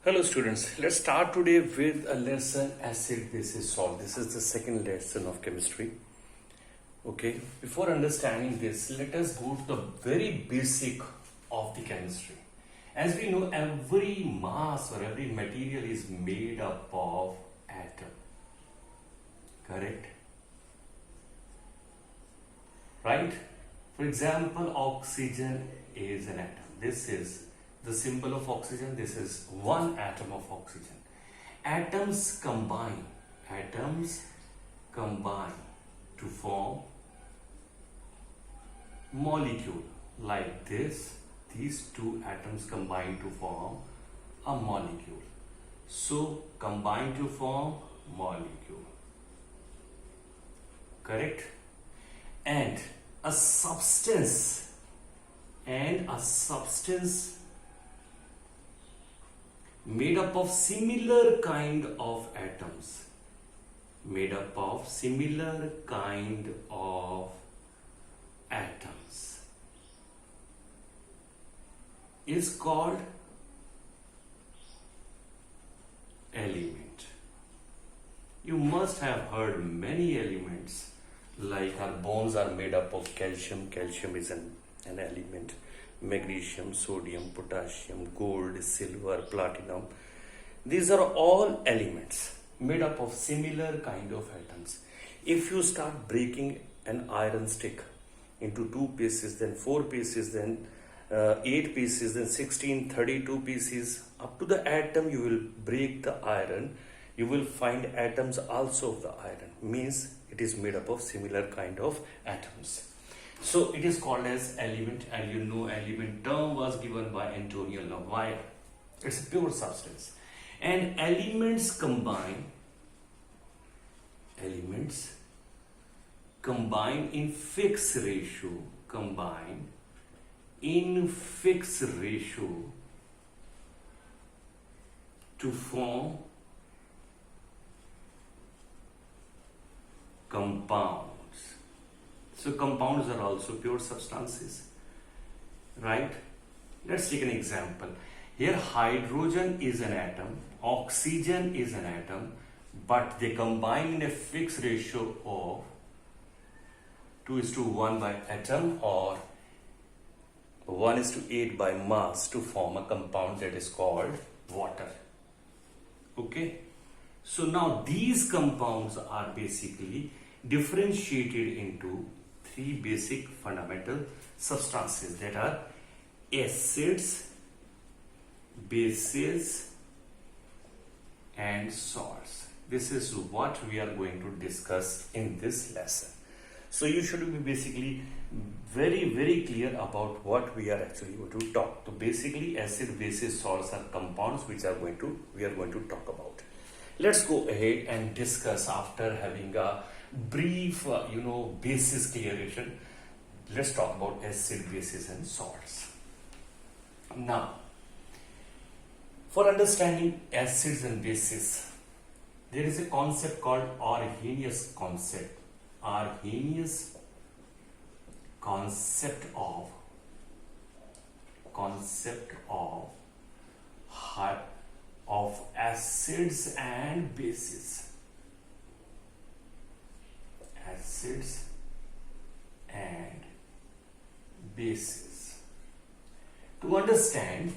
Hello students, let's start today with a lesson acid basis salt. This is the second lesson of chemistry. Okay, before understanding this, let us go to the very basic of the chemistry. As we know, every mass or every material is made up of atom. Correct? Right? For example, oxygen is an atom. This is the symbol of oxygen. This is one atom of oxygen. Atoms combine to form molecule like this. These two atoms combine to form a molecule. So combine to form molecule. Correct? And a substance made up of similar kind of atoms is called element. You must have heard many elements, like our bones are made up of calcium. Calcium is an element. Magnesium, sodium, potassium, gold, silver, platinum. These are all elements made up of similar kind of atoms. If you start breaking an iron stick into 2 pieces, then 4 pieces, then 8 pieces, then 16, 32 pieces, up to the atom you will break the iron, you will find atoms also of the iron. Means it is made up of similar kind of atoms. So it is called as element, and you know element term was given by Antonio Lowery. It's a pure substance. And elements combine in fixed ratio, to form compounds. So compounds are also pure substances, right? Let's take an example. Here hydrogen is an atom, oxygen is an atom, but they combine in a fixed ratio of 2:1 by atom or 1:8 by mass to form a compound that is called water. Okay? So now these compounds are basically differentiated into 3 basic fundamental substances, that are acids, bases, and salts. This is what we are going to discuss in this lesson. So you should be basically very clear about what we are actually going to talk. So basically acid, bases, salts are compounds which we are going to talk about. Let's go ahead and discuss after having a brief basis clearation. Let's talk about acid, bases, and salts. Now, for understanding acids and bases, there is a concept called Arrhenius concept. Arrhenius concept of acids and bases. Acids and bases. To understand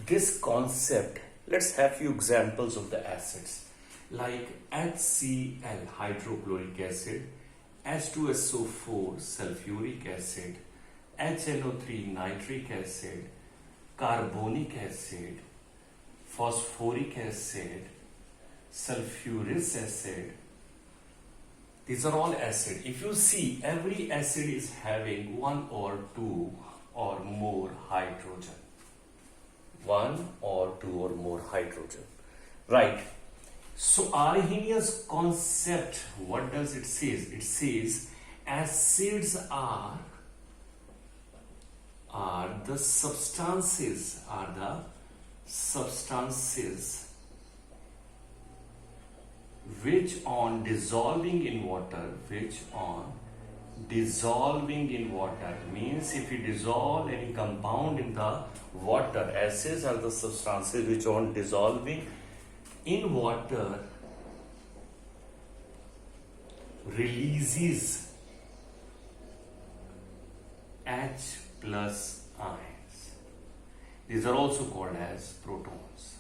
this concept, let's have few examples of the acids, like HCl, hydrochloric acid, H2SO4, sulfuric acid, HNO3, nitric acid, carbonic acid, phosphoric acid, sulfuric acid. These are all acid. If you see, every acid is having 1 or 2 or more hydrogen. 1 or 2 or more hydrogen. Right. So Arrhenius concept, what does it say? It says acids are the substances which on dissolving in water dissolving in water means if you dissolve any compound in the water, acids are the substances which on dissolving in water releases H plus ions. These are also called as protons.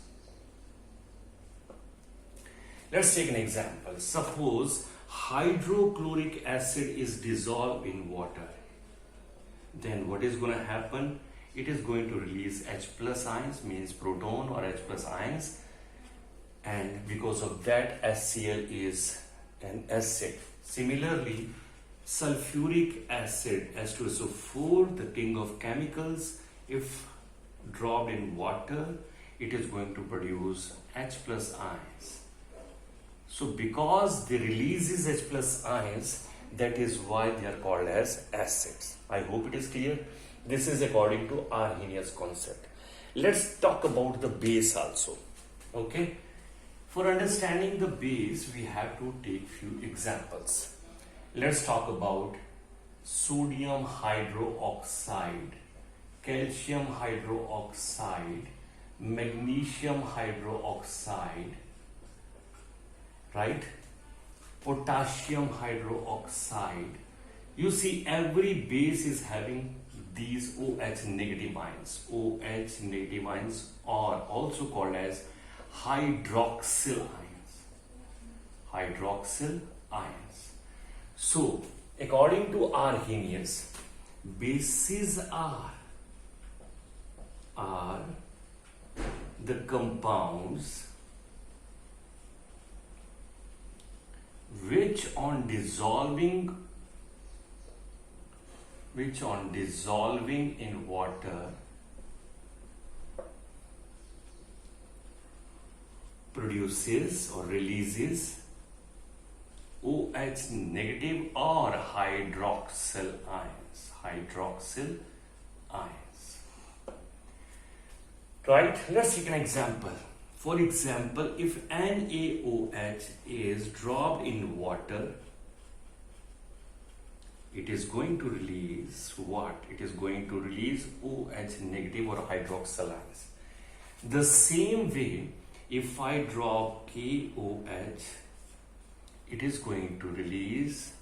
Let's take an example. Suppose hydrochloric acid is dissolved in water. Then what is going to happen? It is going to release H plus ions, means proton or H plus ions, and because of that HCl is an acid. Similarly, sulfuric acid, H2SO4, the king of chemicals, if dropped in water, it is going to produce H plus ions. So because they releases H plus ions, that is why they are called as acids. I hope it is clear. This is according to Arrhenius concept. Let's talk about the base also. Okay. For understanding the base, we have to take few examples. Let's talk about sodium hydroxide, calcium hydroxide, magnesium hydroxide, right? Potassium hydroxide. You see, every base is having these OH negative ions. OH negative ions are also called as hydroxyl ions. Hydroxyl ions. So, according to Arrhenius, bases are the compounds which on dissolving in water produces or releases OH negative or hydroxyl ions. Hydroxyl ions. Right? Let's take an example. For example, if NaOH is dropped in water, it is going to release what? It is going to release OH negative or hydroxyl ions. The same way, if I drop KOH, it is going to release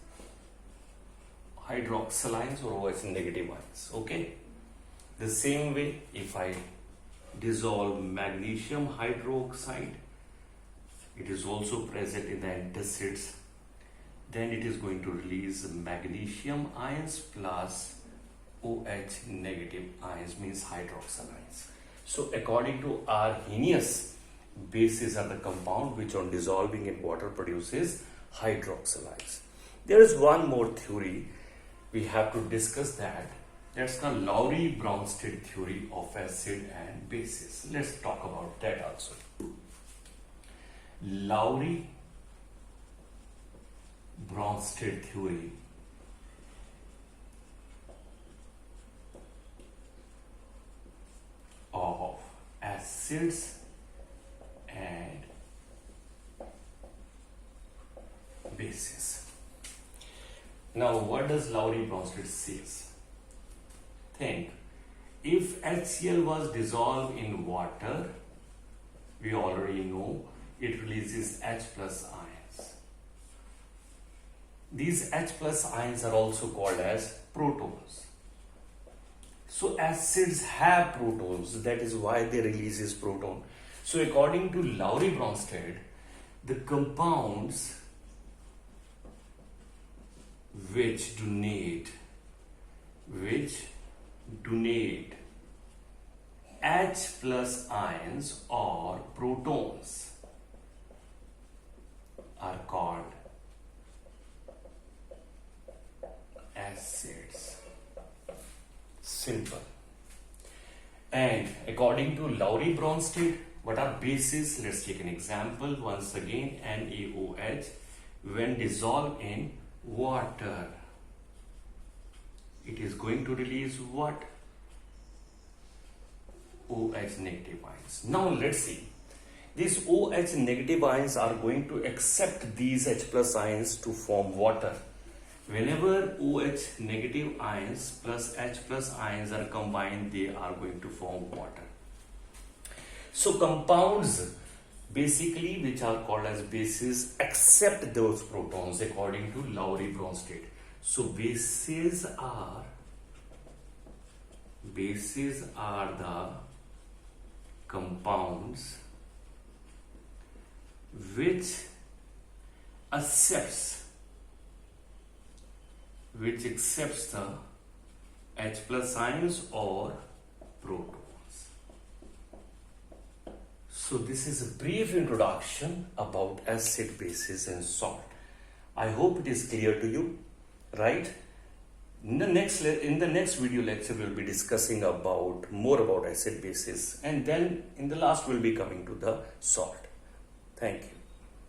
hydroxyl ions or OH negative ions. Okay? The same way, if I dissolve magnesium hydroxide, it is also present in the antacids, then it is going to release magnesium ions plus OH negative ions, means hydroxyl ions. So according to Arrhenius, bases are the compound which on dissolving in water produces hydroxyl ions. There is one more theory we have to discuss, that that's the Lowery Bronsted theory of acid and bases. Let's talk about that also. Lowery Bronsted theory of acids and bases. Now, what does Lowery Bronsted says? Think, if HCl was dissolved in water, we already know it releases H plus ions. These H plus ions are also called as protons. So acids have protons, that is why they releases proton. So according to Lowery Bronsted, the compounds which donate H plus ions or protons are called acids. Simple. And according to Lowery Bronsted, what are bases? Let's take an example. Once again, NaOH, when dissolved in water, it is going to release what? OH negative ions. Now let's see. These OH negative ions are going to accept these H plus ions to form water. Whenever OH negative ions plus H plus ions are combined, they are going to form water. So compounds basically which are called as bases accept those protons according to Lowery Bronsted. So bases are the compounds which accepts the H plus ions or protons. So this is a brief introduction about acid, bases and salt. I hope it is clear to you, right? In the next video lecture, we'll be discussing more about acid, bases, and then in the last we'll be coming to the salt. Thank you.